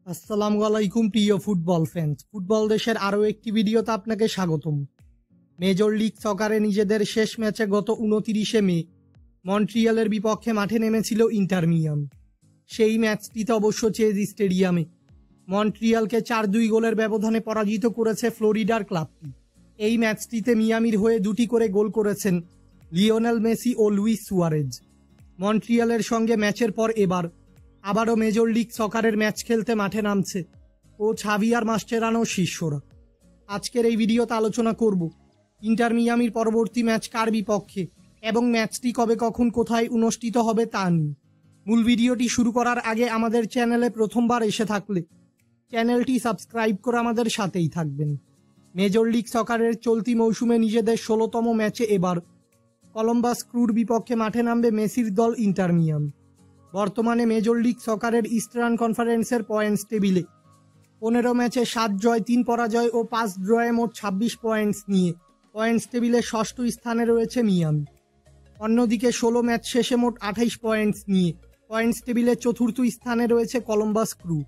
আসসালামু আলাইকুম প্রিয় ফুটবল ফ্যান্স। ফুটবল দেশের আরও একটি ভিডিওতে আপনাকে স্বাগতম। মেজর লিগ সকারে নিজেদের শেষ ম্যাচে গত 29শে মে মন্ট্রিয়ালের বিপক্ষে মাঠে নেমেছিল ইন্টার মিয়ামি। সেই ম্যাচটিতে অবশ্য চেজ স্টেডিয়ামে মন্ট্রিয়ালকে 4-2 গোলের ব্যবধানে পরাজিত করেছে ফ্লোরিডার ক্লাবটি। এই ম্যাচটিতে মিয়ামির হয়ে দুটি করে গোল করেছেন লিওনেল মেসি ও লুইস সুয়ারেজ। মন্ট্রিয়ালের সঙ্গে ম্যাচের পর আবারও মেজর লিগ সকারের ম্যাচ খেলতে মাঠে নামছে ছাভিয়ার মাস্টেরানোর শিষ্যরা। আজকের এই ভিডিওতে আলোচনা করব ইন্টার মিয়ামির পরবর্তী ম্যাচ কার বিপক্ষে এবং ম্যাচটি কবে কখন কোথায় অনুষ্ঠিত হবে তা নিয়ে। মূল ভিডিওটি শুরু করার আগে আমাদের চ্যানেলে প্রথমবার এসে থাকলে চ্যানেলটি সাবস্ক্রাইব করে আমাদের সাথেই থাকবেন। মেজর লিগ সকারের চলতি মৌসুমে নিজেদের 16তম ম্যাচে এবার কলম্বাস ক্রুর বিপক্ষে মাঠে নামবে মেসির দল ইন্টার মিয়ামি। বর্তমানে মেজর লিগ সকারের ইস্টার্ন কনফারেন্সের পয়েন্টস টেবিলে 15 ম্যাচে 7 জয় 3 পরাজয় ও 5 ড্রয়ে মোট 26 পয়েন্টস নিয়ে পয়েন্টস টেবিলে ষষ্ঠ স্থানে রয়েছে মিয়ামি। অন্যদিকে 16 ম্যাচ শেষে মোট 28 পয়েন্টস নিয়ে পয়েন্টস টেবিলে চতুর্থ স্থানে রয়েছে কলম্বাস ক্রু।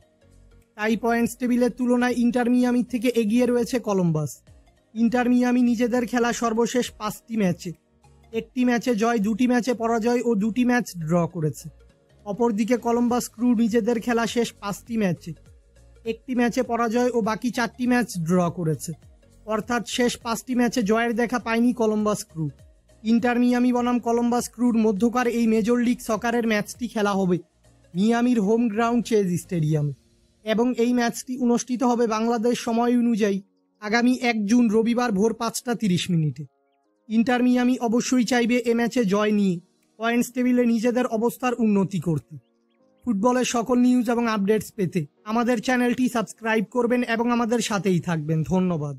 তাই পয়েন্টস টেবিলের তুলনায় ইন্টার মিয়ামি থেকে এগিয়ে রয়েছে কলম্বাস। ইন্টার মিয়ামি নিজেদের খেলা সর্বশেষ 5টি ম্যাচে 1টি ম্যাচে জয়, 2টি ম্যাচে পরাজয় ও 2টি ম্যাচ ড্র করেছে। অপরদিকে কলম্বাস ক্রু নিজেদের খেলা শেষ 5টি ম্যাচে 1টি ম্যাচে পরাজয় ও বাকি 4টি ম্যাচ ড্র করেছে। অর্থাৎ শেষ 5টি ম্যাচে জয়ের দেখা পায়নি কলম্বাস ক্রু। ইন্টার মিয়ামি বনাম কলম্বাস ক্রুর মধ্যকার এই মেজর লিগ সকারের ম্যাচটি খেলা হবে মিয়ামির হোম গ্রাউন্ড চেজ স্টেডিয়ামে এবং এই ম্যাচটি অনুষ্ঠিত হবে বাংলাদেশ সময় অনুযায়ী আগামী 1 জুন রবিবার ভোর 5টা 30 মিনিটে। ইন্টার মিয়ামি অবশ্যই চাইবে এ ম্যাচে জয় নিয়ে পয়েন্টস টেবিলে নিজেদের অবস্থার উন্নতি করতে। ফুটবলের সকল নিউজ এবং আপডেটস পেতে আমাদের চ্যানেলটি সাবস্ক্রাইব করবেন এবং আমাদের সাথেই থাকবেন। ধন্যবাদ।